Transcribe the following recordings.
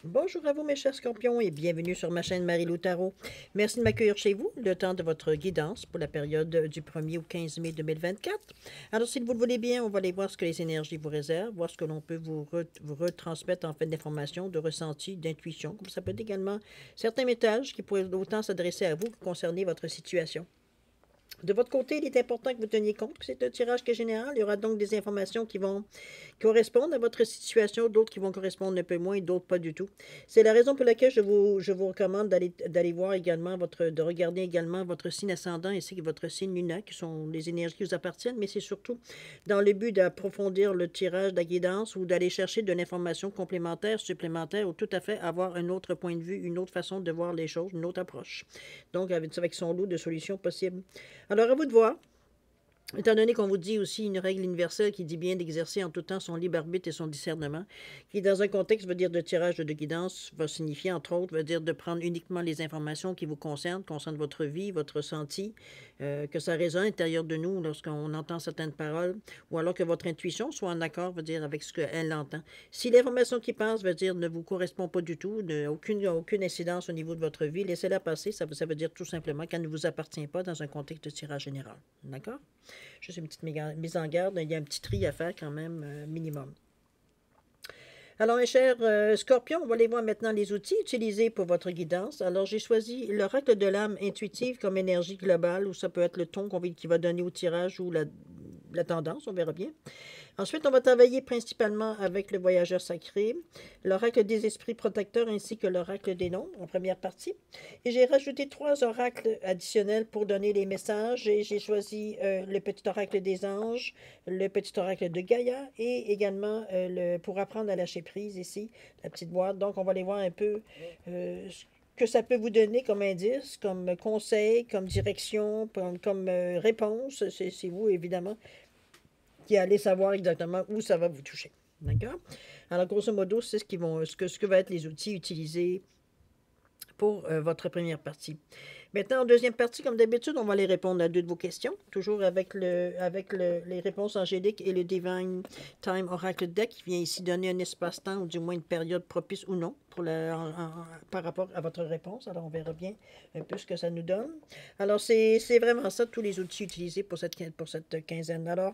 Bonjour à vous mes chers scorpions et bienvenue sur ma chaîne Marie-Lou Tarot. Merci de m'accueillir chez vous, le temps de votre guidance pour la période du 1er au 15 mai 2024. Alors si vous le voulez bien, on va aller voir ce que les énergies vous réservent, voir ce que l'on peut vous retransmettre en fait d'informations, de ressentis, d'intuition. Comme ça peut être également certains messages qui pourraient autant s'adresser à vous que concerner votre situation. De votre côté, il est important que vous teniez compte que c'est un tirage qui est général. Il y aura donc des informations qui vont correspondent à votre situation, d'autres qui vont correspondre un peu moins, d'autres pas du tout. C'est la raison pour laquelle je vous recommande d'aller voir également de regarder également votre signe ascendant ainsi que votre signe lunaire, qui sont les énergies qui vous appartiennent, mais c'est surtout dans le but d'approfondir le tirage de la guidance ou d'aller chercher de l'information complémentaire, supplémentaire, ou tout à fait avoir un autre point de vue, une autre façon de voir les choses, une autre approche. Donc, avec son lot de solutions possibles. Alors, à vous de voir. Étant donné qu'on vous dit aussi une règle universelle qui dit bien d'exercer en tout temps son libre arbitre et son discernement, qui dans un contexte veut dire de tirage de guidance, va signifier entre autres, veut dire de prendre uniquement les informations qui vous concernent votre vie, votre ressenti, que ça résonne à l'intérieur de nous lorsqu'on entend certaines paroles, ou alors que votre intuition soit en accord, veut dire avec ce qu'elle entend. Si l'information qui passe, veut dire ne vous correspond pas du tout, aucune incidence au niveau de votre vie, laissez-la passer, ça veut dire tout simplement qu'elle ne vous appartient pas dans un contexte de tirage général. D'accord? Juste une petite mise en garde. Il y a un petit tri à faire quand même, minimum. Alors, mes chers scorpions, on va aller voir maintenant les outils utilisés pour votre guidance. Alors, j'ai choisi l'oracle de l'âme intuitive comme énergie globale, ou ça peut être le ton qui va donner au tirage ou la tendance, on verra bien. Ensuite, on va travailler principalement avec le voyageur sacré, l'oracle des esprits protecteurs ainsi que l'oracle des nombres en première partie. Et j'ai rajouté 3 oracles additionnels pour donner les messages. Et j'ai choisi le petit oracle des anges, le petit oracle de Gaïa et également pour apprendre à lâcher prise ici, la petite boîte. Donc, on va aller voir un peu ce que ça peut vous donner comme indice, comme conseil, comme direction, comme réponse. C'est vous, évidemment, qui allez savoir exactement où ça va vous toucher. D'accord? Alors, grosso modo, c'est ce que va être les outils utilisés pour votre première partie. Maintenant, en deuxième partie, comme d'habitude, on va aller répondre à 2 de vos questions, toujours avec les réponses angéliques et le Divine Time Oracle Deck qui vient ici donner un espace-temps ou du moins une période propice ou non par rapport à votre réponse. Alors, on verra bien un peu ce que ça nous donne. Alors, c'est vraiment ça, tous les outils utilisés pour cette quinzaine. Alors,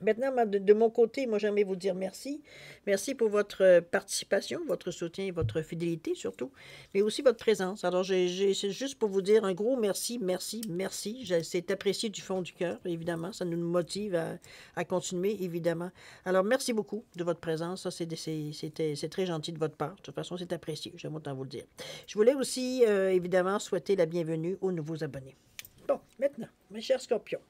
maintenant, de mon côté, moi, j'aimerais vous dire merci. Merci pour votre participation, votre soutien et votre fidélité surtout, mais aussi votre présence. Alors, c'est juste pour vous dire un gros merci, merci, merci. C'est apprécié du fond du cœur, évidemment. Ça nous motive à continuer, évidemment. Alors, merci beaucoup de votre présence. Ça, c'est très gentil de votre part. De toute façon, c'est apprécié. J'aime autant vous le dire. Je voulais aussi, évidemment, souhaiter la bienvenue aux nouveaux abonnés. Bon, maintenant, mes chers scorpions.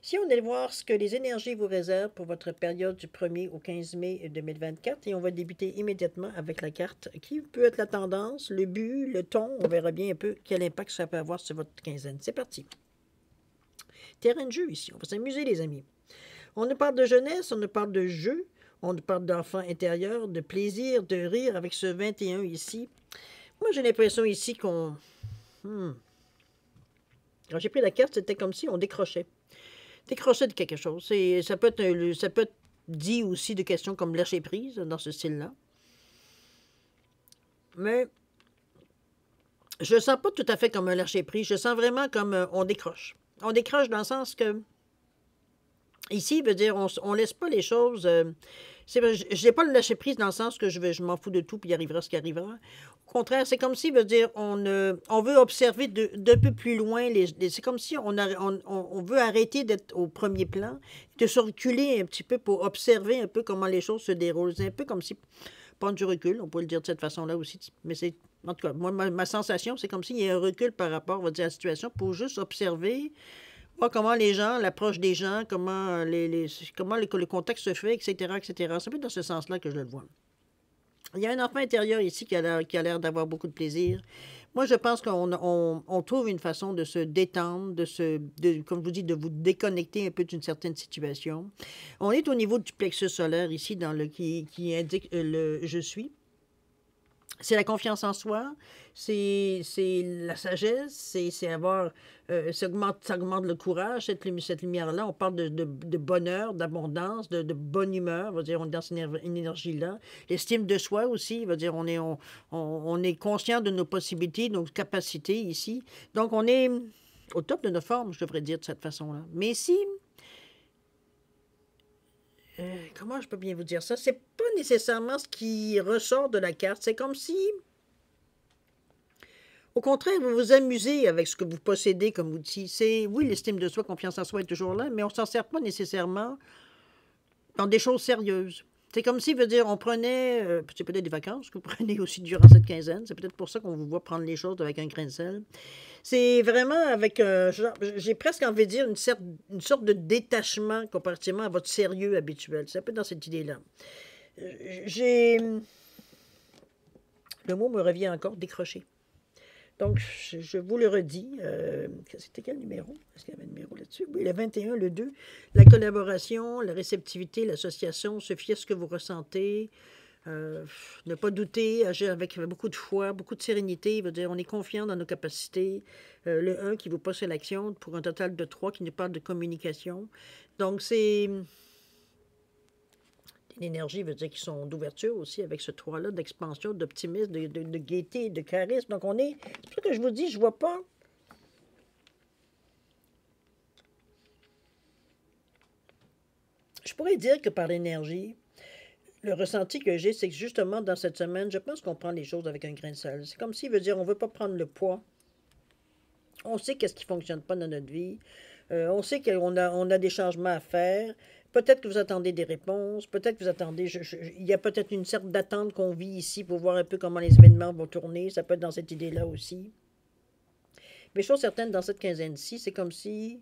Si on allait voir ce que les énergies vous réservent pour votre période du 1er au 15 mai 2024, et on va débuter immédiatement avec la carte qui peut être la tendance, le but, le ton. On verra bien un peu quel impact ça peut avoir sur votre quinzaine. C'est parti. Terrain de jeu ici. On va s'amuser, les amis. On nous parle de jeunesse, on nous parle de jeu, on nous parle d'enfant intérieur, de plaisir, de rire avec ce 21 ici. Moi, j'ai l'impression ici qu'on... Quand j'ai pris la carte, c'était comme si on décrochait de quelque chose. Ça peut être dit aussi de questions comme lâcher prise dans ce style-là. Mais je ne sens pas tout à fait comme un lâcher prise. Je sens vraiment comme on décroche. On décroche dans le sens que ici, veut dire, on laisse pas les choses. Je n'ai pas le lâcher prise dans le sens que je m'en fous de tout puis il arrivera ce qui arrivera. Au contraire, c'est comme si, veut dire, on veut observer d'un peu plus loin. C'est comme si on veut arrêter d'être au premier plan, de se reculer un petit peu pour observer un peu comment les choses se déroulent. C'est un peu comme si, prendre du recul, on pourrait le dire de cette façon-là aussi. Mais c'est, en tout cas, moi, ma sensation, c'est comme s'il y a un recul par rapport, on va dire, à la situation pour juste observer. Voir comment les gens, l'approche des gens, comment le contexte se fait, etc., etc. C'est un peu dans ce sens-là que je le vois. Il y a un enfant intérieur ici qui a l'air d'avoir beaucoup de plaisir. Moi, je pense qu'on trouve une façon de se détendre, comme je vous dis, de vous déconnecter un peu d'une certaine situation. On est au niveau du plexus solaire ici, qui indique le « je suis ». C'est la confiance en soi, c'est la sagesse, c'est avoir, ça augmente le courage, cette lumière-là. On parle de bonheur, d'abondance, de bonne humeur. On va dire, on est dans une énergie-là. L'estime de soi aussi, va dire, on est conscient de nos possibilités, de nos capacités ici. Donc, on est au top de notre forme, je devrais dire de cette façon-là. Mais si comment je peux bien vous dire ça? C'est pas nécessairement ce qui ressort de la carte. C'est comme si, au contraire, vous vous amusez avec ce que vous possédez comme outil. C'est, oui, l'estime de soi, confiance en soi est toujours là, mais on s'en sert pas nécessairement dans des choses sérieuses. C'est comme si, veut dire, on prenait, c'est peut-être des vacances que vous prenez aussi durant cette quinzaine. C'est peut-être pour ça qu'on vous voit prendre les choses avec un grain de sel. C'est vraiment avec j'ai presque envie de dire une sorte de détachement comparativement à votre sérieux habituel. C'est un peu dans cette idée-là. J'ai. Le mot me revient encore, décrocher. Donc, je vous le redis. C'était quel numéro? Est-ce qu'il y avait un numéro là-dessus? Oui, le 21, le 2. La collaboration, la réceptivité, l'association, se fier à ce que vous ressentez. Ne pas douter, agir avec beaucoup de foi, beaucoup de sérénité. Veut dire, on est confiant dans nos capacités. Le 1 qui vous passe à l'action pour un total de 3 qui nous parle de communication. Donc, c'est l'énergie veut dire qu'ils sont d'ouverture aussi avec ce 3-là, d'expansion, d'optimisme, de gaieté, de charisme. Donc, on est. C'est pour ça que je vous dis, je vois pas. Je pourrais dire que par l'énergie, le ressenti que j'ai, c'est que justement dans cette semaine, je pense qu'on prend les choses avec un grain de sel. C'est comme s'il veut dire on ne veut pas prendre le poids. On sait qu'est-ce qui ne fonctionne pas dans notre vie. On sait qu'on a des changements à faire. Peut-être que vous attendez des réponses. Peut-être que vous attendez. Il y a peut-être une certaine d'attente qu'on vit ici pour voir un peu comment les événements vont tourner. Ça peut être dans cette idée-là aussi. Mais chose certaine, dans cette quinzaine-ci, c'est comme si.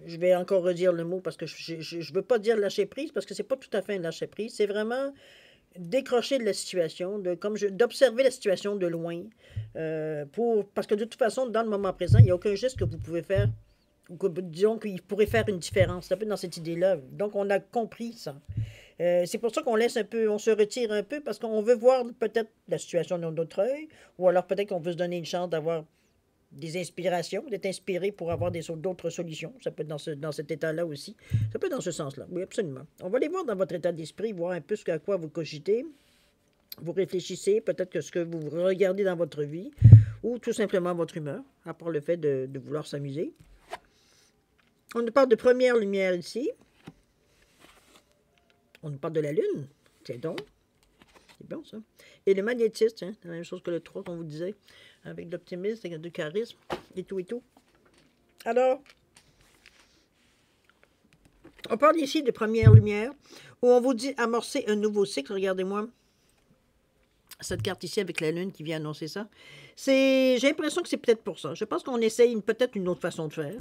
Je vais encore redire le mot parce que je ne veux pas dire lâcher prise parce que c'est pas tout à fait un lâcher prise. C'est vraiment décrocher de la situation, d'observer la situation de loin. Parce que de toute façon, dans le moment présent, il n'y a aucun geste que vous pouvez faire, ou que, disons qu'il pourrait faire une différence. C'est un peu dans cette idée-là. Donc, on a compris ça. C'est pour ça qu'on laisse un peu, on se retire un peu, parce qu'on veut voir peut-être la situation d'un autre œil, ou alors peut-être qu'on veut se donner une chance d'avoir des inspirations, d'être inspiré pour avoir d'autres solutions. Ça peut être dans cet état-là aussi. Ça peut être dans ce sens-là. Oui, absolument. On va aller voir dans votre état d'esprit, voir un peu à quoi vous cogitez. Vous réfléchissez, peut-être que ce que vous regardez dans votre vie, ou tout simplement votre humeur, à part le fait de vouloir s'amuser. On nous parle de première lumière ici. On nous parle de la Lune. C'est donc. C'est bon, ça. Et le magnétisme, hein, c'est la même chose que le 3 qu'on vous disait, avec l'optimisme, du charisme, et tout et tout. Alors, on parle ici de première lumière, où on vous dit amorcer un nouveau cycle. Regardez-moi cette carte ici avec la Lune qui vient annoncer ça. J'ai l'impression que c'est peut-être pour ça. Je pense qu'on essaye peut-être une autre façon de faire.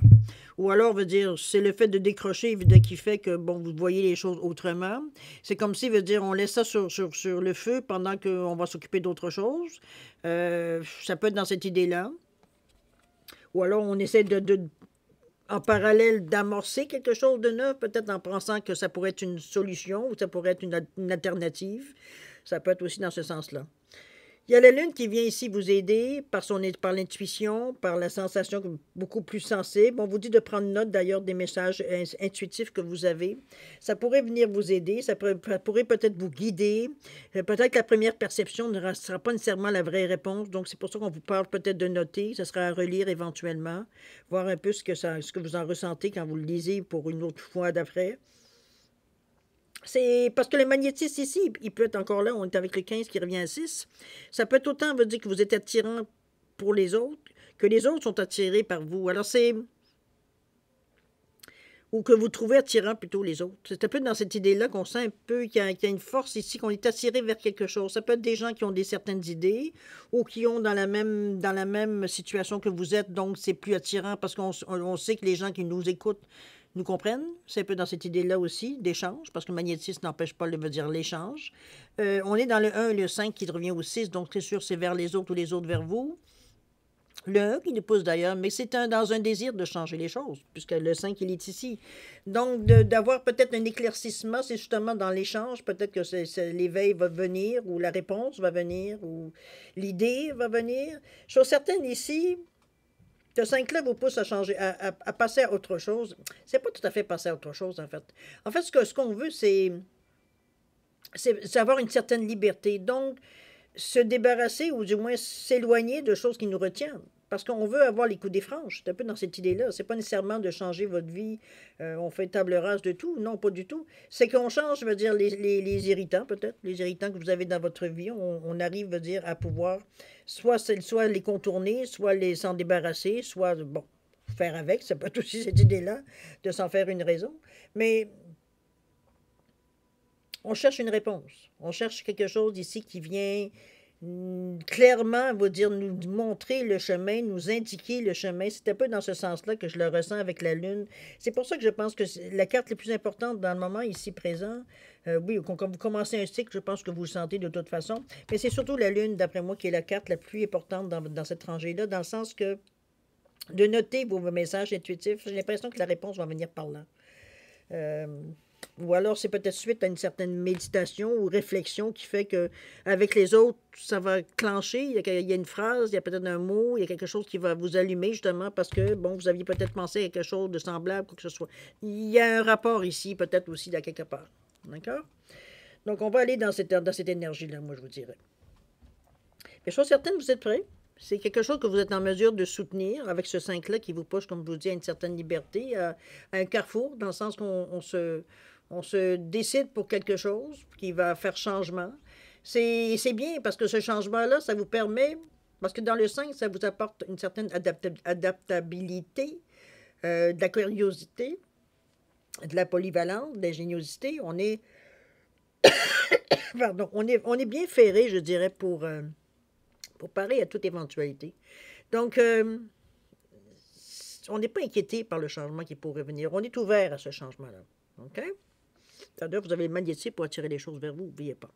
Ou alors, veut dire, c'est le fait de décrocher qui fait que, bon, vous voyez les choses autrement. C'est comme si, veut dire, on laisse ça sur le feu pendant qu'on va s'occuper d'autre chose. Ça peut être dans cette idée-là. Ou alors, on essaie en parallèle d'amorcer quelque chose de neuf, peut-être en pensant que ça pourrait être une solution ou ça pourrait être une alternative. Ça peut être aussi dans ce sens-là. Il y a la Lune qui vient ici vous aider par l'intuition, par la sensation beaucoup plus sensible. On vous dit de prendre note d'ailleurs des messages intuitifs que vous avez. Ça pourrait venir vous aider, ça pourrait peut-être vous guider. Peut-être que la première perception ne sera pas nécessairement la vraie réponse. Donc c'est pour ça qu'on vous parle peut-être de noter. Ça sera à relire éventuellement, voir un peu ce que vous en ressentez quand vous le lisez pour une autre fois d'après. C'est parce que le magnétisme ici, il peut être encore là, on est avec le 15 qui revient à 6. Ça peut être autant veut dire que vous êtes attirant pour les autres, que les autres sont attirés par vous. Alors c'est... Ou que vous trouvez attirant plutôt les autres. C'est un peu dans cette idée-là qu'on sent un peu qu'il y a une force ici, qu'on est attiré vers quelque chose. Ça peut être des gens qui ont certaines idées ou qui ont dans la même situation que vous êtes, donc c'est plus attirant parce qu'on sait que les gens qui nous écoutent nous comprennent. C'est un peu dans cette idée-là aussi, d'échange, parce que le magnétisme n'empêche pas de dire l'échange. On est dans le 1 et le 5 qui revient au 6, donc c'est sûr, c'est vers les autres ou les autres vers vous. Le 1 qui nous pousse d'ailleurs, mais c'est dans un désir de changer les choses, puisque le 5, il est ici. Donc, d'avoir peut-être un éclaircissement, c'est justement dans l'échange, peut-être que l'éveil va venir, ou la réponse va venir, ou l'idée va venir. Chose certaine ici, ce 5-là vous pousse à changer, à passer à autre chose. C'est pas tout à fait passer à autre chose, en fait. En fait, ce qu'on veut, c'est avoir une certaine liberté. Donc, se débarrasser ou du moins s'éloigner de choses qui nous retiennent. Parce qu'on veut avoir les coups des franges. C'est un peu dans cette idée-là. C'est pas nécessairement de changer votre vie. On fait table rase de tout. Non, pas du tout. C'est qu'on change, je veux dire, les irritants, peut-être. Les irritants que vous avez dans votre vie. On arrive, veut dire, à pouvoir soit les contourner, soit les s'en débarrasser, soit, bon, faire avec. Ça peut être aussi cette idée-là, de s'en faire une raison. Mais on cherche une réponse. On cherche quelque chose ici qui vient clairement, vous dire, nous montrer le chemin, nous indiquer le chemin. C'est un peu dans ce sens-là que je le ressens avec la Lune. C'est pour ça que je pense que la carte la plus importante dans le moment ici présent, oui, quand vous commencez un cycle, je pense que vous le sentez de toute façon, mais c'est surtout la Lune, d'après moi, qui est la carte la plus importante dans cette rangée-là, dans le sens que de noter vos messages intuitifs, j'ai l'impression que la réponse va venir par là. Ou alors c'est peut-être suite à une certaine méditation ou réflexion qui fait que avec les autres, ça va clencher. Il y a une phrase, il y a peut-être un mot, il y a quelque chose qui va vous allumer justement parce que, bon, vous aviez peut-être pensé à quelque chose de semblable, quoi que ce soit. Il y a un rapport ici, peut-être aussi, de quelque part. D'accord? Donc, on va aller dans cette énergie-là, moi, je vous dirais. Mais chose certaine, vous êtes prêts? C'est quelque chose que vous êtes en mesure de soutenir avec ce 5-là qui vous pousse, comme je vous dis, à une certaine liberté, à un carrefour, dans le sens qu'on se décide pour quelque chose qui va faire changement. C'est bien parce que ce changement-là, ça vous permet, parce que dans le 5, ça vous apporte une certaine adaptabilité, de la curiosité, de la polyvalence, de l'ingéniosité. Pardon, on est bien ferré, je dirais, pour parer à toute éventualité. Donc, on n'est pas inquiété par le changement qui pourrait venir. On est ouvert à ce changement-là. OK? C'est-à-dire, vous avez le magnétisme pour attirer les choses vers vous, n'oubliez pas.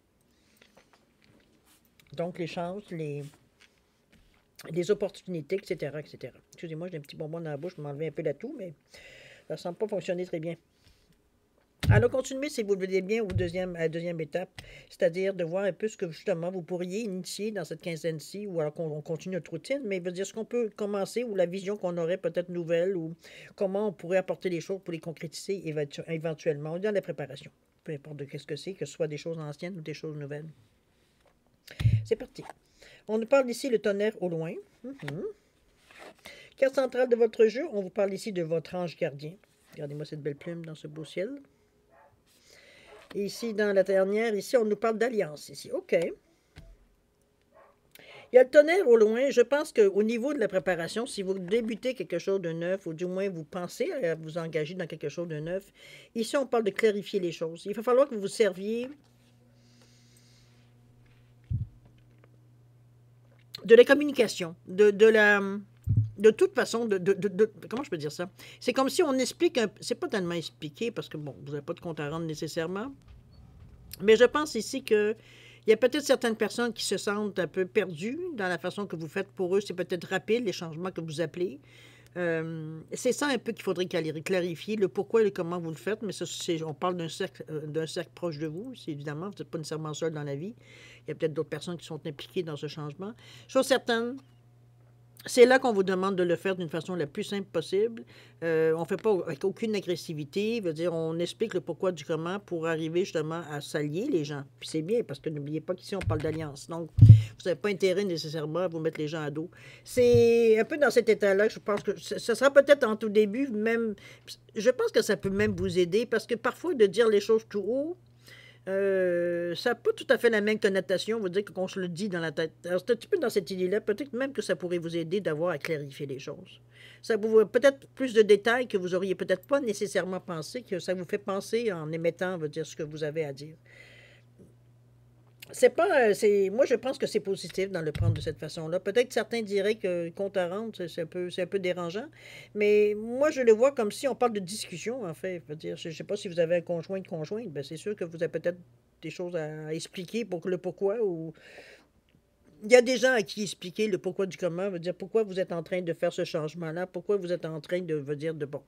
Donc, les chances, les opportunités, etc., etc. Excusez-moi, j'ai un petit bonbon dans la bouche, je m'enlevais un peu de tout, mais ça ne semble pas fonctionner très bien. Alors, continuez, si vous le voulez bien, à la deuxième étape, c'est-à-dire de voir un peu ce que, justement, vous pourriez initier dans cette quinzaine-ci, ou alors qu'on continue notre routine, mais veut dire ce qu'on peut commencer, ou la vision qu'on aurait peut-être nouvelle, ou comment on pourrait apporter les choses pour les concrétiser éventuellement. On est dans la préparation, peu importe de qu'est-ce que c'est, que ce soit des choses anciennes ou des choses nouvelles. C'est parti. On nous parle ici le tonnerre au loin. Carte centrale de votre jeu, on vous parle ici de votre ange gardien. Regardez-moi cette belle plume dans ce beau ciel. Et ici, dans la dernière, ici, on nous parle d'alliance. Ici, OK. Il y a le tonnerre au loin. Je pense qu'au niveau de la préparation, si vous débutez quelque chose de neuf, ou du moins vous pensez à vous engager dans quelque chose de neuf, ici, on parle de clarifier les choses. Il va falloir que vous vous serviez de la communication, de toute façon, comment je peux dire ça? C'est comme si on explique, c'est pas tellement expliqué, parce que, bon, vous n'avez pas de compte à rendre nécessairement, mais je pense ici que il y a peut-être certaines personnes qui se sentent un peu perdues dans la façon que vous faites pour eux. C'est peut-être rapide, les changements que vous appelez. C'est ça un peu qu'il faudrait clarifier, le pourquoi et le comment vous le faites, mais ça, on parle d'un cercle proche de vous, c'est évidemment, vous n'êtes pas nécessairement seul dans la vie. Il y a peut-être d'autres personnes qui sont impliquées dans ce changement. Chose certaine, c'est là qu'on vous demande de le faire d'une façon la plus simple possible. On ne fait pas avec aucune agressivité. Veut dire, on explique le pourquoi du comment pour arriver justement à s'allier les gens. Puis c'est bien parce que n'oubliez pas qu'ici, on parle d'alliance. Donc, vous n'avez pas intérêt nécessairement à vous mettre les gens à dos. C'est un peu dans cet état-là que je pense que ce sera peut-être en tout début, même. Je pense que ça peut même vous aider parce que parfois, de dire les choses tout haut, ça n'a pas tout à fait la même connotation, on va dire qu'on se le dit dans la tête. Alors, c'est un petit peu dans cette idée-là, peut-être même que ça pourrait vous aider d'avoir à clarifier les choses. Ça vous peut-être plus de détails que vous auriez peut-être pas nécessairement pensé, que ça vous fait penser en émettant, on va dire, ce que vous avez à dire. C'est pas, moi, je pense que c'est positif dans le prendre de cette façon-là. Peut-être certains diraient que compte à rendre, c'est un peu dérangeant, mais moi, je le vois comme si on parle de discussion, en fait. Je veux dire, je ne sais pas si vous avez un conjoint, une conjointe, bien, c'est sûr que vous avez peut-être des choses à expliquer pour le pourquoi ou il y a des gens à qui expliquer le pourquoi du comment, veut dire pourquoi vous êtes en train de faire ce changement-là, pourquoi vous êtes en train de, veut dire, de, bon,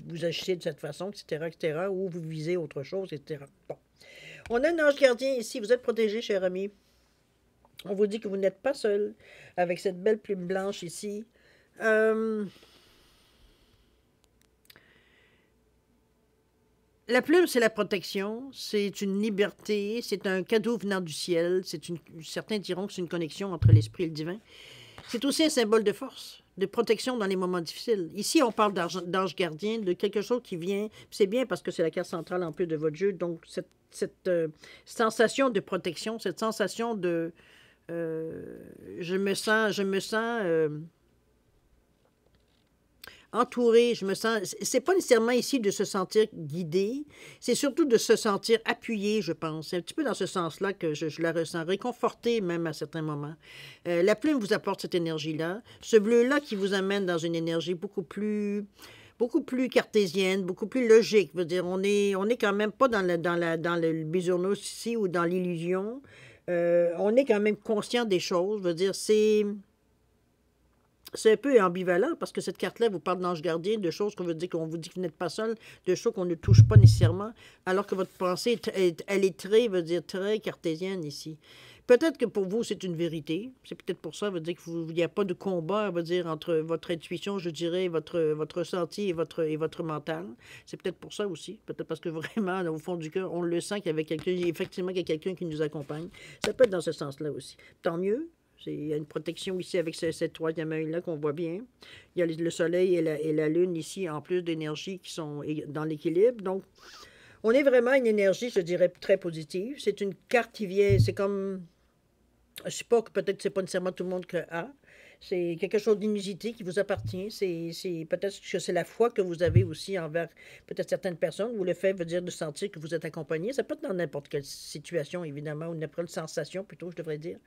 vous agissez de cette façon, etc., ou vous visez autre chose, etc. Bon. On a un ange gardien ici, vous êtes protégé, cher ami. On vous dit que vous n'êtes pas seul avec cette belle plume blanche ici. La plume, c'est la protection, c'est une liberté, c'est un cadeau venant du ciel. Certains diront que c'est une connexion entre l'esprit et le divin. C'est aussi un symbole de force, de protection dans les moments difficiles. Ici, on parle d'ange gardien, de quelque chose qui vient. C'est bien parce que c'est la carte centrale en plus de votre jeu. Donc, cette sensation de protection, cette sensation de... je me sens entouré, je me sens... C'est pas nécessairement ici de se sentir guidé, c'est surtout de se sentir appuyé, je pense. C'est un petit peu dans ce sens-là que je la ressens, réconforté même à certains moments. La plume vous apporte cette énergie-là. Ce bleu-là qui vous amène dans une énergie beaucoup plus cartésienne, beaucoup plus logique. Je veux dire, on est quand même pas dans le bisounours ici ou dans l'illusion. On est quand même conscient des choses. Je veux dire, c'est un peu ambivalent parce que cette carte-là vous parle d'ange gardien, de choses qu'on vous dit que vous n'êtes pas seul, de choses qu'on ne touche pas nécessairement, alors que votre pensée, elle est très, veut dire, très cartésienne ici. Peut-être que pour vous, c'est une vérité. C'est peut-être pour ça, veut dire qu'il n'y a pas de combat, veut dire, entre votre intuition, je dirais, votre ressenti et votre mental. C'est peut-être pour ça aussi. Peut-être parce que vraiment, au fond du cœur, on le sent qu'il y avait quelqu'un, effectivement, qu'il y a quelqu'un qui nous accompagne. Ça peut être dans ce sens-là aussi. Tant mieux. Il y a une protection ici avec cette troisième œil-là qu'on voit bien. Il y a le soleil et la lune ici, en plus d'énergie qui sont dans l'équilibre. Donc, on est vraiment une énergie, je dirais, très positive. C'est une carte qui vient, c'est comme... Je sais pas, peut-être que c'est pas nécessairement tout le monde qui a. C'est quelque chose d'inusité qui vous appartient. Peut-être que c'est la foi que vous avez aussi envers peut-être certaines personnes, ou le fait veut dire de sentir que vous êtes accompagné. Ça peut être dans n'importe quelle situation, évidemment, ou n'importe quelle sensation, plutôt, je devrais dire.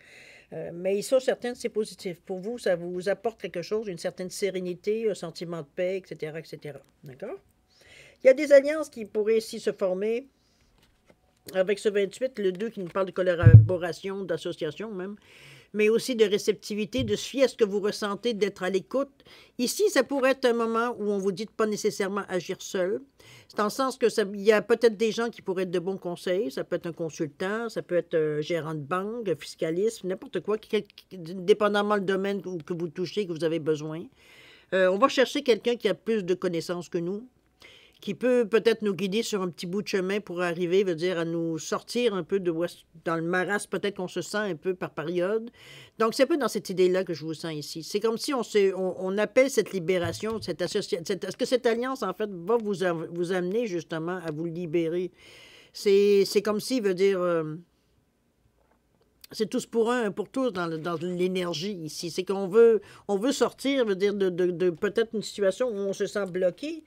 Mais ils sont certains, c'est positif. Pour vous, ça vous apporte quelque chose, une certaine sérénité, un sentiment de paix, etc., etc. D'accord? Il y a des alliances qui pourraient ici se former avec ce 28, le 2 qui nous parle de collaboration, d'association même, mais aussi de réceptivité, de se fier à ce que vous ressentez, d'être à l'écoute. Ici, ça pourrait être un moment où on vous dit de pas nécessairement agir seul. C'est dans le sens que il y a peut-être des gens qui pourraient être de bons conseils. Ça peut être un consultant, ça peut être un gérant de banque, un fiscaliste, n'importe quoi, dépendamment du domaine que vous touchez, que vous avez besoin. On va chercher quelqu'un qui a plus de connaissances que nous, qui peut peut-être nous guider sur un petit bout de chemin pour arriver, veut dire, à nous sortir un peu dans le marasme, peut-être qu'on se sent un peu par période. Donc, c'est un peu dans cette idée-là que je vous sens ici. C'est comme si on appelle cette libération, est-ce que cette alliance, en fait, va vous amener justement à vous libérer? C'est comme si, veut dire... c'est tous pour un pour tous dans l'énergie ici. C'est qu'on veut sortir, veut dire, de peut-être une situation où on se sent bloqué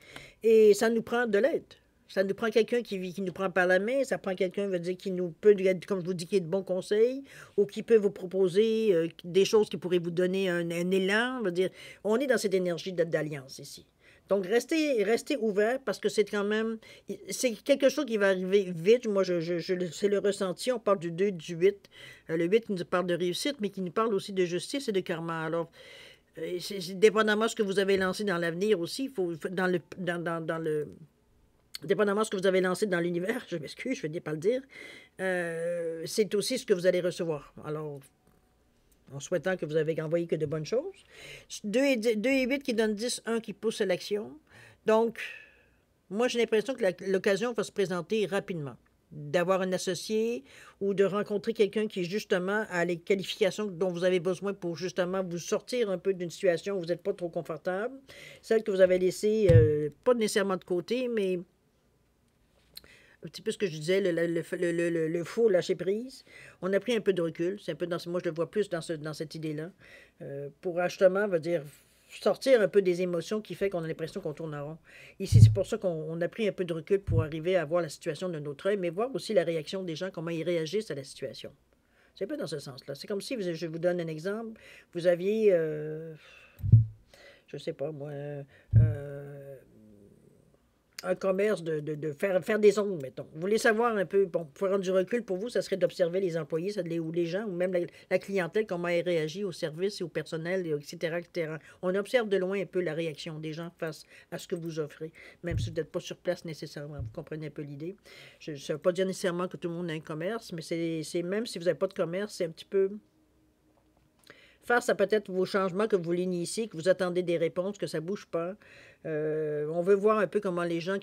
et ça nous prend de l'aide. Ça nous prend quelqu'un qui nous prend par la main, ça prend quelqu'un, veut dire, qui nous peut, comme je vous dis, qui est de bons conseils ou qui peut vous proposer des choses qui pourraient vous donner un élan. Veut dire, on est dans cette énergie d'alliance ici. Donc, restez ouvert parce que c'est quand même... C'est quelque chose qui va arriver vite. Moi, c'est le ressenti. On parle du 2, du 8. Le 8 qui nous parle de réussite, mais qui nous parle aussi de justice et de karma. Alors, c'est dépendamment de ce que vous avez lancé dans l'avenir aussi, il faut dans le dépendamment de ce que vous avez lancé dans l'univers, je m'excuse, je vais dire pas le dire, c'est aussi ce que vous allez recevoir. Alors, en souhaitant que vous avez envoyé que de bonnes choses. 2 et 8 qui donne 10, 1 qui pousse à l'action. Donc, moi, j'ai l'impression que l'occasion va se présenter rapidement. D'avoir un associé ou de rencontrer quelqu'un qui, justement, a les qualifications dont vous avez besoin pour, justement, vous sortir un peu d'une situation où vous n'êtes pas trop confortable. Celle que vous avez laissée, pas nécessairement de côté, mais un petit peu ce que je disais, le faux lâcher-prise. On a pris un peu de recul. C'est un peu moi, je le vois plus dans cette idée-là. Pour justement, veut dire, sortir un peu des émotions qui fait qu'on a l'impression qu'on tourne en rond. Ici, c'est pour ça qu'on a pris un peu de recul pour arriver à voir la situation d'un autre œil, mais voir aussi la réaction des gens, comment ils réagissent à la situation. C'est un peu dans ce sens-là. C'est comme si, je vous donne un exemple, vous aviez, je sais pas moi, un commerce de faire des ongles, mettons. Vous voulez savoir un peu, bon, pour prendre du recul pour vous, ça serait d'observer les employés, ou les gens, ou même la clientèle, comment elle réagit au service et au personnel, etc., etc. On observe de loin un peu la réaction des gens face à ce que vous offrez, même si vous n'êtes pas sur place nécessairement. Vous comprenez un peu l'idée. Je ne veux pas dire nécessairement que tout le monde a un commerce, mais c'est même si vous n'avez pas de commerce, c'est un petit peu face à peut-être vos changements que vous voulez initier, que vous attendez des réponses, que ça ne bouge pas. On veut voir un peu comment les gens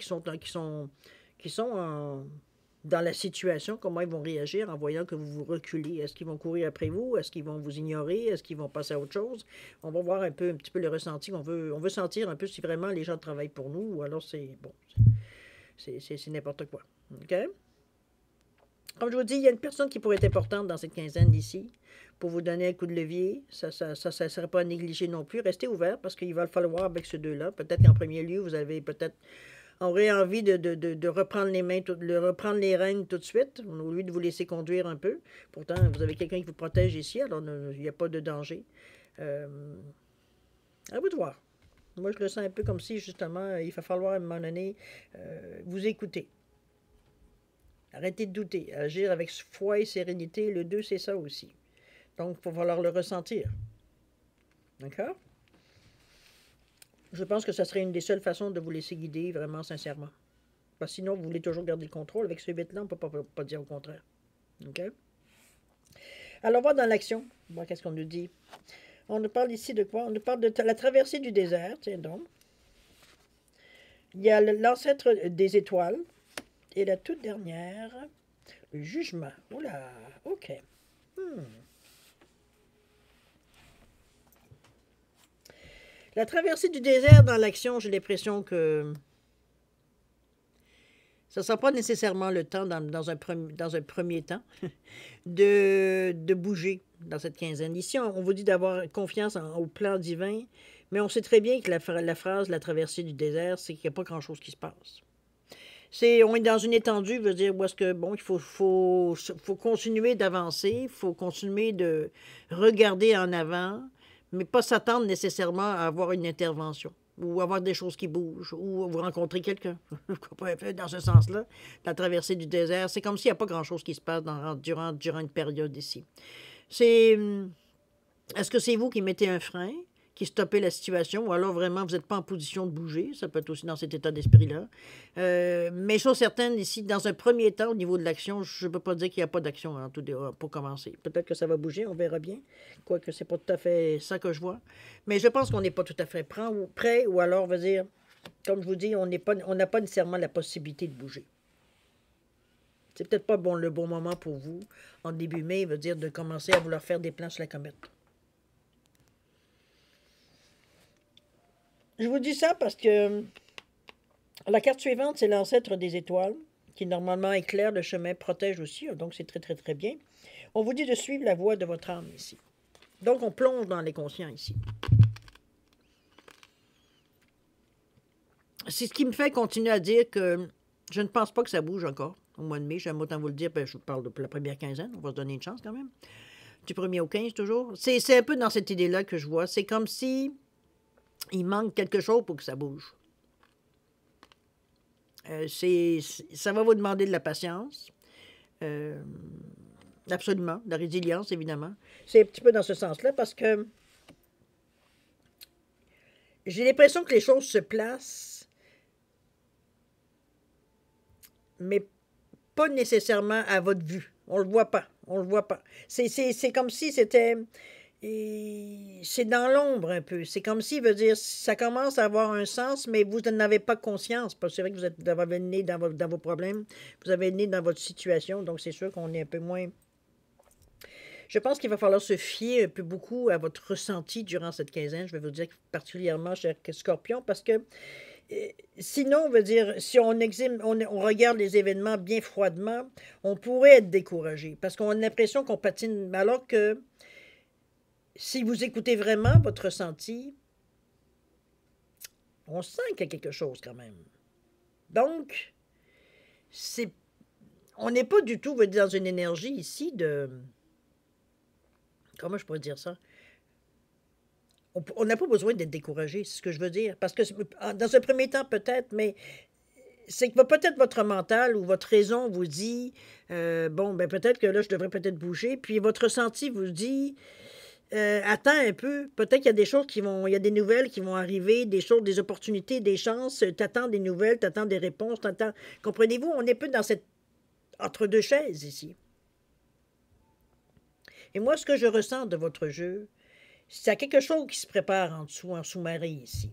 dans la situation, comment ils vont réagir en voyant que vous vous reculez. Est-ce qu'ils vont courir après vous? Est-ce qu'ils vont vous ignorer? Est-ce qu'ils vont passer à autre chose? On va voir un petit peu le ressenti. On veut sentir un peu si vraiment les gens travaillent pour nous ou alors c'est bon, c'est n'importe quoi. OK? Comme je vous dis, il y a une personne qui pourrait être importante dans cette quinzaine d'ici pour vous donner un coup de levier. Ça ne serait pas à négliger non plus. Restez ouvert parce qu'il va le falloir avec ces deux-là. Peut-être qu'en premier lieu, vous avez peut-être aurait envie de reprendre les mains, de reprendre les rênes tout de suite, au lieu de vous laisser conduire un peu. Pourtant, vous avez quelqu'un qui vous protège ici, alors il n'y a pas de danger. À vous de voir. Moi, je le sens un peu comme si, justement, il va falloir à un moment donné vous écouter. Arrêtez de douter. Agir avec foi et sérénité. Le 2, c'est ça aussi. Donc, il va falloir le ressentir. D'accord? Je pense que ce serait une des seules façons de vous laisser guider, vraiment, sincèrement. Parce que sinon, vous voulez toujours garder le contrôle. Avec ce 8-là, on ne peut pas dire au contraire. OK? Alors, on va dans l'action. Bon, qu'est-ce qu'on nous dit? On nous parle ici de quoi? On nous parle de la traversée du désert. Tiens donc. Il y a l'ancêtre des étoiles. Et la toute dernière, le jugement. Oula, OK. La traversée du désert dans l'action, j'ai l'impression que ça ne sera pas nécessairement le temps, dans un premier temps, de bouger dans cette quinzaine. Ici, on vous dit d'avoir confiance au plan divin, mais on sait très bien que la phrase « la traversée du désert », c'est qu'il n'y a pas grand-chose qui se passe. On est dans une étendue, veut dire où est-ce que, bon, il faut continuer d'avancer, il faut continuer de regarder en avant, mais pas s'attendre nécessairement à avoir une intervention ou avoir des choses qui bougent ou vous rencontrer quelqu'un. Dans ce sens-là, la traversée du désert, c'est comme s'il n'y a pas grand-chose qui se passe durant une période ici. Est-ce que c'est vous qui mettez un frein, qui stoppez la situation, ou alors vraiment vous n'êtes pas en position de bouger? Ça peut être aussi dans cet état d'esprit-là. Mais chose certaine, ici, dans un premier temps, au niveau de l'action, je ne peux pas dire qu'il n'y a pas d'action pour commencer. Peut-être que ça va bouger, on verra bien. Quoique c'est pas tout à fait ça que je vois. Mais je pense qu'on n'est pas tout à fait prêt, ou alors, veut dire, comme je vous dis, on n'a pas nécessairement la possibilité de bouger. C'est peut-être pas le bon moment pour vous, en début mai, veut dire de commencer à vouloir faire des plans sur la comète. Je vous dis ça parce que la carte suivante, c'est l'ancêtre des étoiles, qui normalement éclaire le chemin, protège aussi, donc c'est très, très, très bien. On vous dit de suivre la voie de votre âme ici. Donc, on plonge dans les conscients ici. C'est ce qui me fait continuer à dire que je ne pense pas que ça bouge encore au mois de mai. J'aime autant vous le dire, je vous parle de la première quinzaine, on va se donner une chance quand même. Du 1er au 15 toujours. C'est un peu dans cette idée-là que je vois. C'est comme si il manque quelque chose pour que ça bouge. Ça va vous demander de la patience. Absolument. De la résilience, évidemment. C'est un petit peu dans ce sens-là parce que j'ai l'impression que les choses se placent, mais pas nécessairement à votre vue. On le voit pas. On le voit pas. C'est comme si c'était... c'est dans l'ombre un peu. C'est comme si, veut dire, ça commence à avoir un sens, mais vous n'en avez pas conscience. Parce que c'est vrai que vous avez le nez dans vos problèmes, vous avez le nez dans votre situation, donc c'est sûr qu'on est un peu moins... Je pense qu'il va falloir se fier un peu beaucoup à votre ressenti durant cette quinzaine. Je vais vous dire particulièrement, cher Scorpion, parce que sinon, on veut dire, si on regarde les événements bien froidement, on pourrait être découragé, parce qu'on a l'impression qu'on patine, alors que si vous écoutez vraiment votre ressenti, on sent qu'il y a quelque chose quand même. Donc, on n'est pas du tout dans une énergie ici de... Comment je pourrais dire ça? On n'a pas besoin d'être découragé, c'est ce que je veux dire. Parce que dans un premier temps, peut-être, mais c'est que peut-être votre mental ou votre raison vous dit, bon, ben peut-être que là, je devrais peut-être bouger, puis votre ressenti vous dit, attends un peu, peut-être qu'il y a des choses qui vont, il y a des nouvelles qui vont arriver, des choses, des opportunités, des chances, t'attends des nouvelles, t'attends des réponses, t'attends, comprenez-vous, on est un peu dans cette entre-deux chaises ici. Et moi, ce que je ressens de votre jeu, c'est quelque chose qui se prépare en dessous, en sous-marin ici.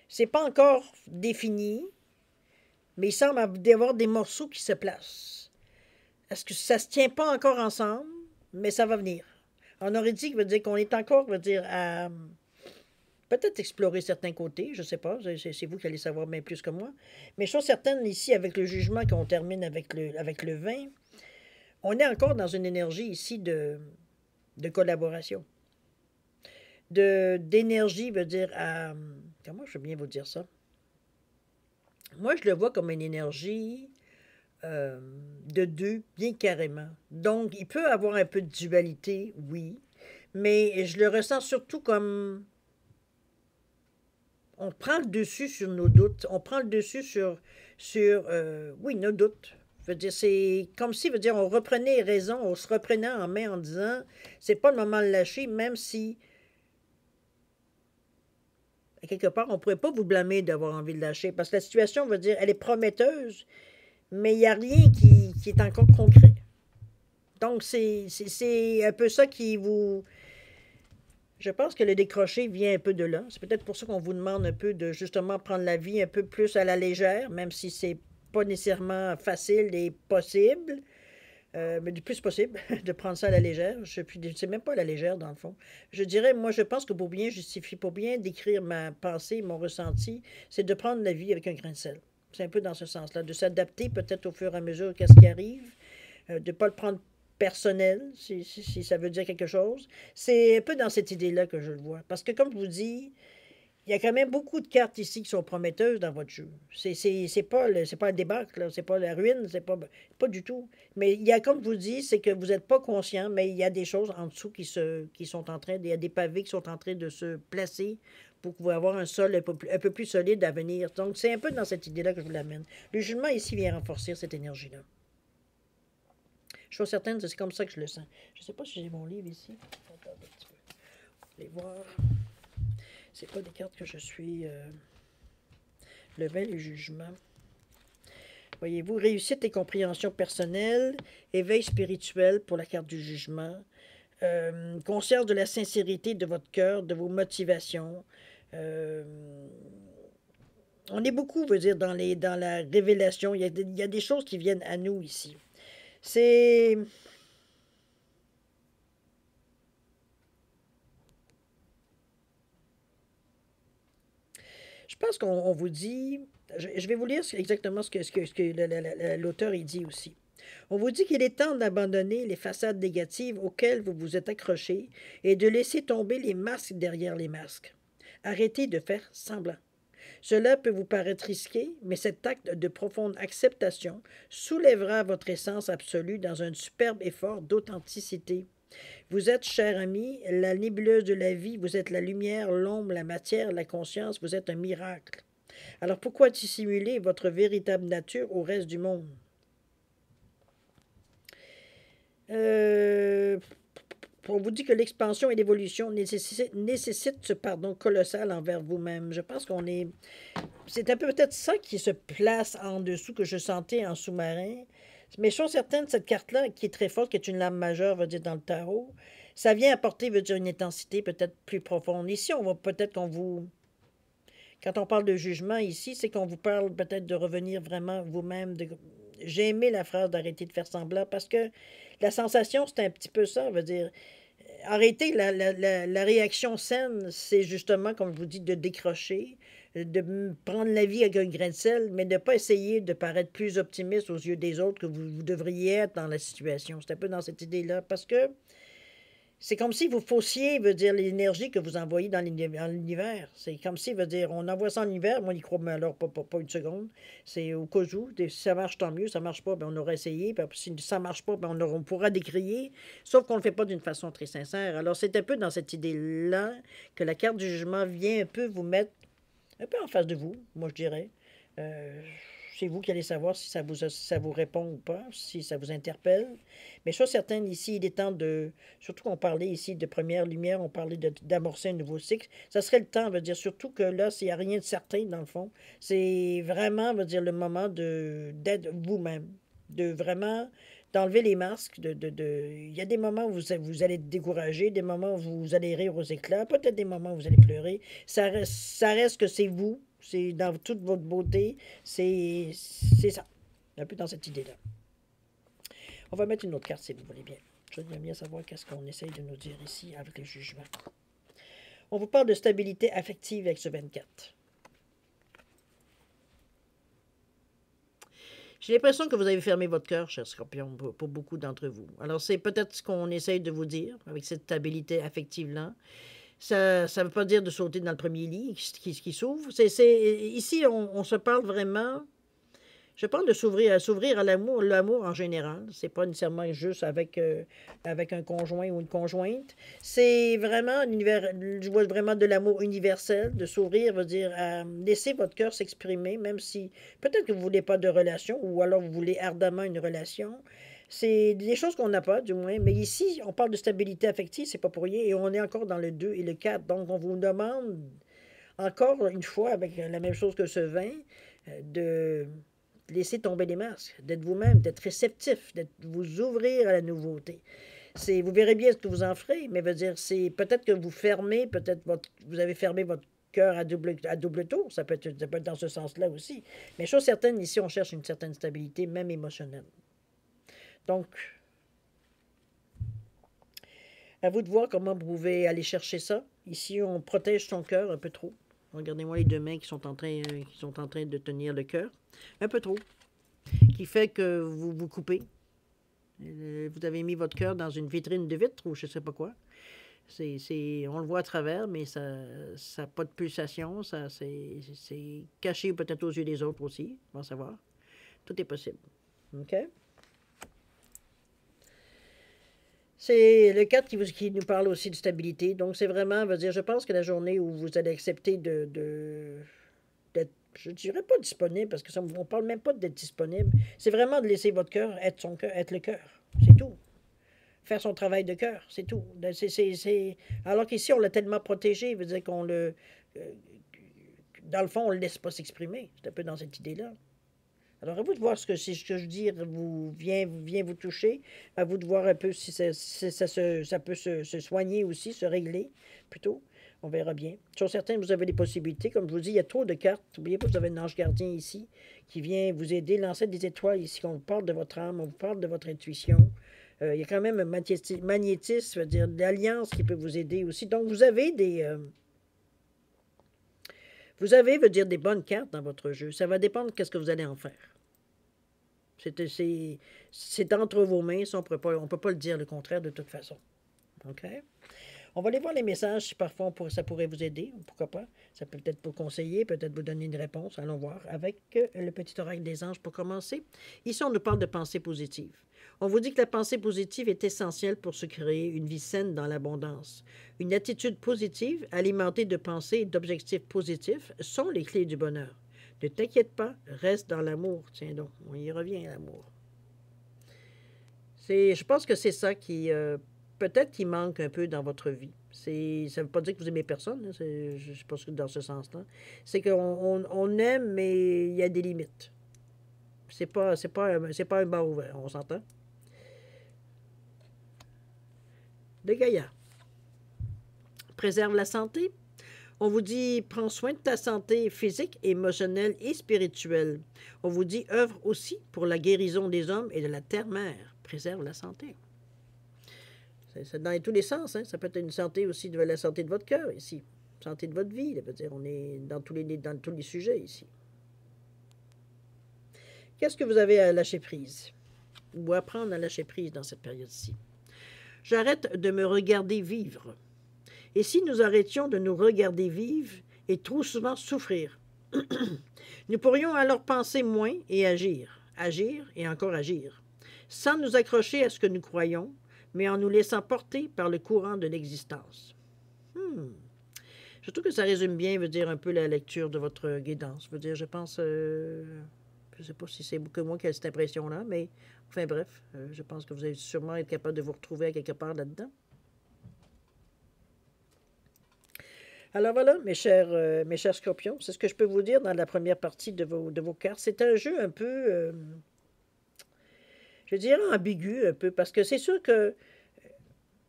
C'est pas encore défini, mais il semble y avoir des morceaux qui se placent. Est-ce que ça se tient pas encore ensemble, mais ça va venir. On aurait dit, veut dire qu'on est encore, veut dire, à peut-être explorer certains côtés, je sais pas, c'est vous qui allez savoir bien plus que moi. Mais chose certaine, ici, avec le jugement qu'on termine avec le vin, on est encore dans une énergie ici de collaboration. D'énergie, veut dire, à... Comment je veux bien vous dire ça? Moi, je le vois comme une énergie de deux, bien carrément. Donc, il peut avoir un peu de dualité, oui, mais je le ressens surtout comme on prend le dessus sur nos doutes, on prend le dessus oui, nos doutes. Je veux dire, c'est comme si, veut dire, on reprenait raison, on se reprenait en main en disant, c'est pas le moment de lâcher, même si, quelque part, on pourrait pas vous blâmer d'avoir envie de lâcher, parce que la situation, veut dire, elle est prometteuse, mais il n'y a rien qui est encore concret. Donc, c'est un peu ça qui vous... Je pense que le décroché vient un peu de là. C'est peut-être pour ça qu'on vous demande un peu de justement prendre la vie un peu plus à la légère, même si c'est pas nécessairement facile et possible, mais du plus possible de prendre ça à la légère. C'est même pas à la légère dans le fond. Je dirais, moi, je pense que pour bien justifier, pour bien décrire ma pensée, mon ressenti, c'est de prendre la vie avec un grain de sel. C'est un peu dans ce sens-là, de s'adapter peut-être au fur et à mesure qu'est-ce qui arrive, de ne pas le prendre personnel, si ça veut dire quelque chose. C'est un peu dans cette idée-là que je le vois. Parce que, comme je vous dis, il y a quand même beaucoup de cartes ici qui sont prometteuses dans votre jeu. C'est pas le débâcle, c'est pas la ruine, c'est pas du tout. Mais il y a, comme je vous dis, c'est que vous n'êtes pas conscient, mais il y a des choses en dessous qui sont en train, il y a des pavés qui sont en train de se placer pour pouvoir avoir un sol un peu plus solide à venir. Donc, c'est un peu dans cette idée-là que je vous l'amène. Le jugement ici vient renforcer cette énergie-là. Je suis certaine que c'est comme ça que je le sens. Je ne sais pas si j'ai mon livre ici. Attends un petit peu. Allez voir. C'est pas des cartes que je suis. Le vin, le jugement. Voyez-vous, réussite et compréhension personnelle, éveil spirituel pour la carte du jugement, conscience de la sincérité de votre cœur, de vos motivations. On est beaucoup, veut dire, dans la révélation. Il y a des choses qui viennent à nous ici. C'est... Je pense qu'on vous dit, je vais vous lire exactement ce que l'auteur il dit aussi. On vous dit qu'il est temps d'abandonner les façades négatives auxquelles vous vous êtes accrochés et de laisser tomber les masques derrière les masques. Arrêtez de faire semblant. Cela peut vous paraître risqué, mais cet acte de profonde acceptation soulèvera votre essence absolue dans un superbe effort d'authenticité. Vous êtes, cher ami, la nébuleuse de la vie, vous êtes la lumière, l'ombre, la matière, la conscience, vous êtes un miracle. Alors pourquoi dissimuler votre véritable nature au reste du monde? On vous dit que l'expansion et l'évolution nécessitent ce pardon colossal envers vous-même. Je pense qu'on est... C'est un peu peut-être ça qui se place en dessous que je sentais en sous-marin. Mais chose certaine, cette carte-là, qui est très forte, qui est une lame majeure, veut dire dans le tarot, ça vient apporter, veut dire, une intensité peut-être plus profonde. Ici, on va peut-être qu'on vous... Quand on parle de jugement ici, c'est qu'on vous parle peut-être de revenir vraiment vous-même. J'ai aimé la phrase d'arrêter de faire semblant parce que la sensation, c'est un petit peu ça, veut dire... Arrêter la réaction saine, c'est justement, comme je vous dis, de décrocher, de prendre la vie avec un grain de sel, mais de ne pas essayer de paraître plus optimiste aux yeux des autres que vous devriez être dans la situation. C'est un peu dans cette idée-là, parce que c'est comme si vous faussiez, veut dire, l'énergie que vous envoyez dans l'univers. C'est comme si, veut dire, on envoie ça en l'univers, moi, on y croit, mais alors pas une seconde. C'est au cas où, si ça marche, tant mieux, ça marche pas, ben, on aura essayé, puis si ça marche pas, ben, on pourra décrier, sauf qu'on le fait pas d'une façon très sincère. Alors, c'est un peu dans cette idée-là que la carte du jugement vient un peu vous mettre un peu en face de vous, moi, je dirais. Euh, c'est vous qui allez savoir si ça vous répond ou pas, si ça vous interpelle. Mais chose certaine, ici, il est temps de... Surtout qu'on parlait ici de première lumière, on parlait d'amorcer un nouveau cycle. Ça serait le temps, veut dire, surtout que là, il n'y a rien de certain, dans le fond. C'est vraiment, veut dire, le moment d'être vous-même, de vraiment d'enlever les masques. Il y a des moments où vous allez être découragé, des moments où vous allez rire aux éclats, peut-être des moments où vous allez pleurer. Ça reste que c'est vous, c'est dans toute votre beauté, c'est ça, un peu dans cette idée-là. On va mettre une autre carte si vous voulez bien. Je veux bien savoir qu'est-ce qu'on essaye de nous dire ici avec le jugement. On vous parle de stabilité affective avec ce 24. J'ai l'impression que vous avez fermé votre cœur, cher Scorpion, pour beaucoup d'entre vous. Alors, c'est peut-être ce qu'on essaye de vous dire avec cette stabilité affective-là. Ça ne veut pas dire de sauter dans le premier lit qui s'ouvre. Ici, on se parle vraiment, je parle de s'ouvrir à l'amour en général. C'est pas nécessairement juste avec un conjoint ou une conjointe. C'est vraiment je vois vraiment de l'amour universel, de s'ouvrir, veut dire à laisser votre cœur s'exprimer, même si peut-être que vous ne voulez pas de relation ou alors vous voulez ardemment une relation. C'est des choses qu'on n'a pas, du moins. Mais ici, on parle de stabilité affective, c'est pas pour rien. Et on est encore dans le 2 et le 4. Donc, on vous demande, encore une fois, avec la même chose que ce vin, de laisser tomber les masques, d'être vous-même, d'être réceptif, de vous ouvrir à la nouveauté. Vous verrez bien ce que vous en ferez, mais veut dire, c'est peut-être que vous fermez, vous avez fermé votre cœur à double tour, ça peut être dans ce sens-là aussi. Mais chose certaine, ici, on cherche une certaine stabilité, même émotionnelle. Donc, à vous de voir comment vous pouvez aller chercher ça. Ici, on protège son cœur un peu trop. Regardez-moi les deux mains qui sont en train de tenir le cœur. Un peu trop. Qui fait que vous vous coupez. Vous avez mis votre cœur dans une vitrine de vitre ou je ne sais pas quoi. On le voit à travers, mais ça n'a pas de pulsation. C'est caché peut-être aux yeux des autres aussi. On va savoir. Tout est possible. OK? C'est le 4 qui nous parle aussi de stabilité. Donc, c'est vraiment, veut dire, je pense que la journée où vous allez accepter d'être, je ne dirais pas disponible, parce que ça, on ne parle même pas d'être disponible. C'est vraiment de laisser votre cœur être le cœur. C'est tout. Faire son travail de cœur, c'est tout. Alors qu'ici, on l'a tellement protégé, veut dire qu'on le... dans le fond, on ne le laisse pas s'exprimer. C'est un peu dans cette idée-là. Alors, à vous de voir ce que je dis vient vous toucher. À vous de voir un peu si ça peut se soigner aussi, se régler, plutôt. On verra bien. Sur certaines, vous avez des possibilités. Comme je vous dis, il y a trop de cartes. N'oubliez pas que vous avez un ange gardien ici qui vient vous aider, lancer des étoiles ici. On vous parle de votre âme, on vous parle de votre intuition. Il y a quand même un magnétisme, veut dire d'alliance qui peut vous aider aussi. Donc, vous avez veut dire, des bonnes cartes dans votre jeu. Ça va dépendre de ce que vous allez en faire. C'est entre vos mains, ça, on ne peut pas le dire le contraire de toute façon. OK? On va aller voir les messages si parfois ça pourrait vous aider, pourquoi pas. Ça peut peut-être vous conseiller, peut-être vous donner une réponse. Allons voir avec le petit oreille des anges pour commencer. Ici, on nous parle de pensée positive. On vous dit que la pensée positive est essentielle pour se créer une vie saine dans l'abondance. Une attitude positive, alimentée de pensées et d'objectifs positifs, sont les clés du bonheur. Ne t'inquiète pas, reste dans l'amour. Tiens donc, on y revient à l'amour. Je pense que c'est ça qui, peut-être qui manque un peu dans votre vie. Ça ne veut pas dire que vous aimez personne, hein, je ne sais pas dans ce sens-là. C'est qu'on aime, mais il y a des limites. C'est pas un bar ouvert, on s'entend? De Gaïa. Préserve la santé. On vous dit, prends soin de ta santé physique, émotionnelle et spirituelle. On vous dit, œuvre aussi pour la guérison des hommes et de la terre-mère. Préserve la santé. C'est dans tous les sens. Hein? Ça peut être une santé aussi de la santé de votre cœur ici. Santé de votre vie. Ça veut dire, on est dans tous les sujets ici. Qu'est-ce que vous avez à lâcher prise? Ou apprendre à lâcher prise dans cette période-ci? J'arrête de me regarder vivre. Et si nous arrêtions de nous regarder vivre et trop souvent souffrir, nous pourrions alors penser moins et agir et encore agir, sans nous accrocher à ce que nous croyons, mais en nous laissant porter par le courant de l'existence. Je trouve que ça résume bien, veut dire, un peu la lecture de votre guidance. Veut dire, je pense, je sais pas si c'est que moi qui ai cette impression-là, mais enfin bref, je pense que vous allez sûrement être capable de vous retrouver à quelque part là-dedans. Alors voilà, mes chers scorpions, c'est ce que je peux vous dire dans la première partie de vos cartes. C'est un jeu un peu, je dirais, ambigu un peu, parce que c'est sûr que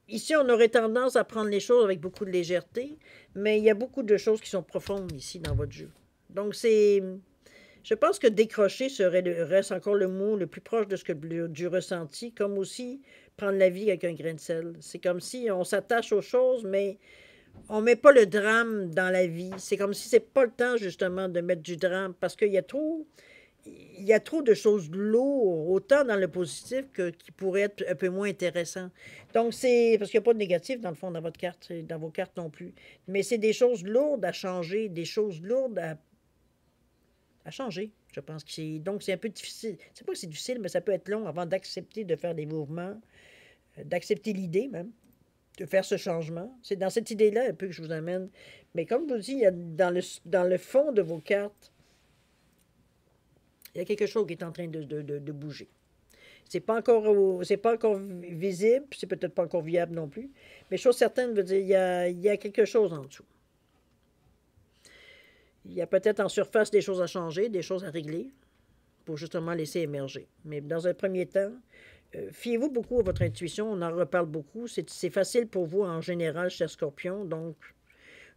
ici, on aurait tendance à prendre les choses avec beaucoup de légèreté, mais il y a beaucoup de choses qui sont profondes ici dans votre jeu. Donc, je pense que décrocher reste encore le mot le plus proche de ce que du ressenti, comme aussi prendre la vie avec un grain de sel. C'est comme si on s'attache aux choses, mais on ne met pas le drame dans la vie. C'est comme si c'est pas le temps, justement, de mettre du drame, parce qu'il y a trop de choses lourdes, autant dans le positif qui pourraient être un peu moins intéressants. Donc, c'est parce qu'il n'y a pas de négatif, dans le fond, dans votre carte, dans vos cartes non plus. Mais c'est des choses lourdes à changer, des choses lourdes à changer, je pense. Donc, c'est un peu difficile. C'est pas que c'est difficile, mais ça peut être long avant d'accepter de faire des mouvements, d'accepter l'idée même, de faire ce changement. C'est dans cette idée-là un peu que je vous amène. Mais comme je vous dis, il y a dans le fond de vos cartes, il y a quelque chose qui est en train de bouger. C'est pas encore visible, c'est peut-être pas encore viable non plus. Mais chose certaine veut dire il y a quelque chose en dessous. Il y a peut-être en surface des choses à changer, des choses à régler, pour justement laisser émerger. Mais dans un premier temps, fiez-vous beaucoup à votre intuition, on en reparle beaucoup. C'est facile pour vous en général, cher Scorpion, donc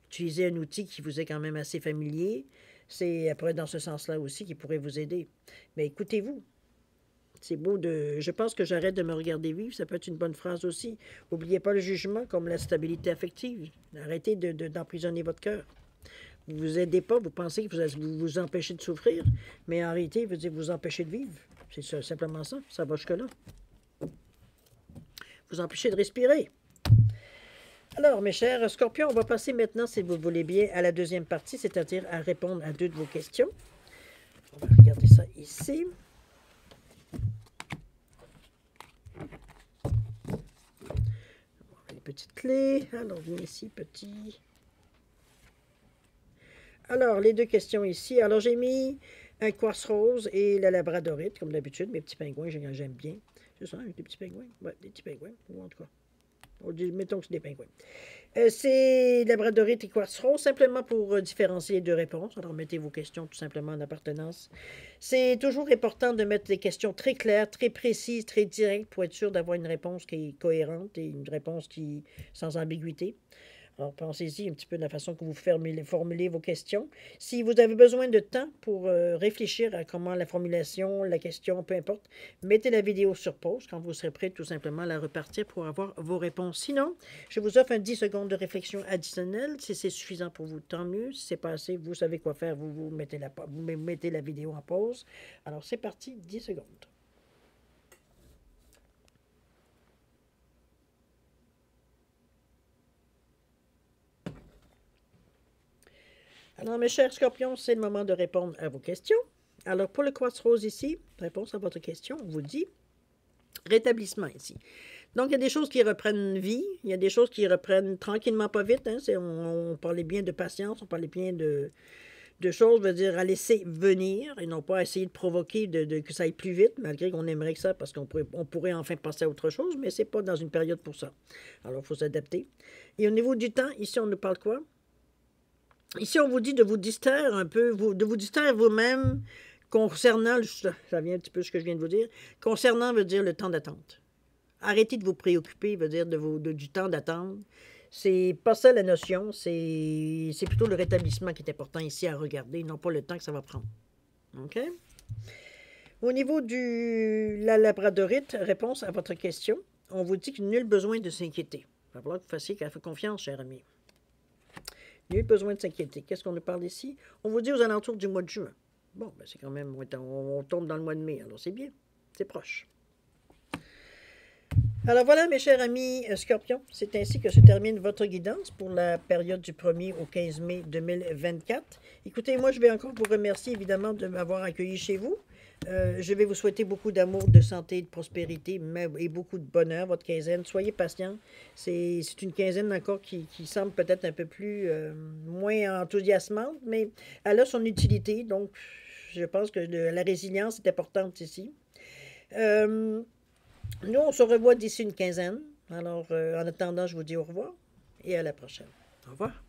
utilisez un outil qui vous est quand même assez familier. C'est après dans ce sens-là aussi qui pourrait vous aider. Mais écoutez-vous. C'est beau de... Je pense que j'arrête de me regarder vivre. Ça peut être une bonne phrase aussi. N'oubliez pas le jugement comme la stabilité affective. Arrêtez d'emprisonner votre cœur. Vous ne vous aidez pas, vous pensez que vous empêchez de souffrir, mais en réalité, vous vous empêchez de vivre. C'est simplement ça. Ça va jusque-là. Vous empêchez de respirer. Alors, mes chers scorpions, on va passer maintenant, si vous voulez bien, à la deuxième partie, c'est-à-dire à répondre à 2 de vos questions. On va regarder ça ici. Les petites clés. Alors, viens ici, petit. Alors, les 2 questions ici. Alors, j'ai mis un quartz rose et la labradorite, comme d'habitude. Mes petits pingouins, j'aime bien. C'est ça, des petits pingouins? Oui, des petits pingouins, ou en tout cas. Mettons que c'est des pingouins. C'est labradorite et quartz rose, simplement pour différencier les 2 réponses. Alors, mettez vos questions tout simplement en appartenance. C'est toujours important de mettre des questions très claires, très précises, très directes pour être sûr d'avoir une réponse qui est cohérente et une réponse qui sans ambiguïté. Alors, pensez-y un petit peu de la façon que vous formulez vos questions. Si vous avez besoin de temps pour réfléchir à comment la formulation, la question, peu importe, mettez la vidéo sur pause quand vous serez prêt tout simplement à la repartir pour avoir vos réponses. Sinon, je vous offre un 10 secondes de réflexion additionnelle. Si c'est suffisant pour vous, tant mieux. Si c'est pas assez, vous savez quoi faire. Vous mettez la vidéo en pause. Alors, c'est parti, 10 secondes. Alors, mes chers scorpions, c'est le moment de répondre à vos questions. Alors, pour le quartz rose ici, réponse à votre question, on vous dit rétablissement ici. Donc, il y a des choses qui reprennent vie, il y a des choses qui reprennent tranquillement, pas vite. Hein, on parlait bien de patience, on parlait bien de choses, veut dire à laisser venir et non pas à essayer de provoquer que ça aille plus vite, malgré qu'on aimerait que ça, parce qu'on pourrait enfin passer à autre chose, mais ce n'est pas dans une période pour ça. Alors, il faut s'adapter. Et au niveau du temps, ici, on nous parle quoi? Ici, on vous dit de vous distraire un peu, de vous distraire vous-même concernant, ça vient un petit peu ce que je viens de vous dire, concernant veut dire le temps d'attente. Arrêtez de vous préoccuper, veut dire du temps d'attente. C'est pas ça la notion, c'est plutôt le rétablissement qui est important ici à regarder, non pas le temps que ça va prendre. OK? Au niveau la labradorite, réponse à votre question, on vous dit qu'il n'y a nul besoin de s'inquiéter. Il va falloir que vous fassiez confiance, cher ami. Nul besoin de s'inquiéter. Qu'est-ce qu'on nous parle ici? On vous dit aux alentours du mois de juin. Bon, ben c'est quand même... On tombe dans le mois de mai, alors c'est bien. C'est proche. Alors voilà, mes chers amis Scorpions, c'est ainsi que se termine votre guidance pour la période du 1er au 15 mai 2024. Écoutez, moi, je vais encore vous remercier évidemment de m'avoir accueilli chez vous. Je vais vous souhaiter beaucoup d'amour, de santé, de prospérité et beaucoup de bonheur, votre quinzaine. Soyez patients. C'est une quinzaine encore qui semble peut-être un peu plus moins enthousiasmante, mais elle a son utilité. Donc, je pense que la résilience est importante ici. Euh, Nous, on se revoit d'ici une quinzaine. Alors, en attendant, je vous dis au revoir et à la prochaine. Au revoir.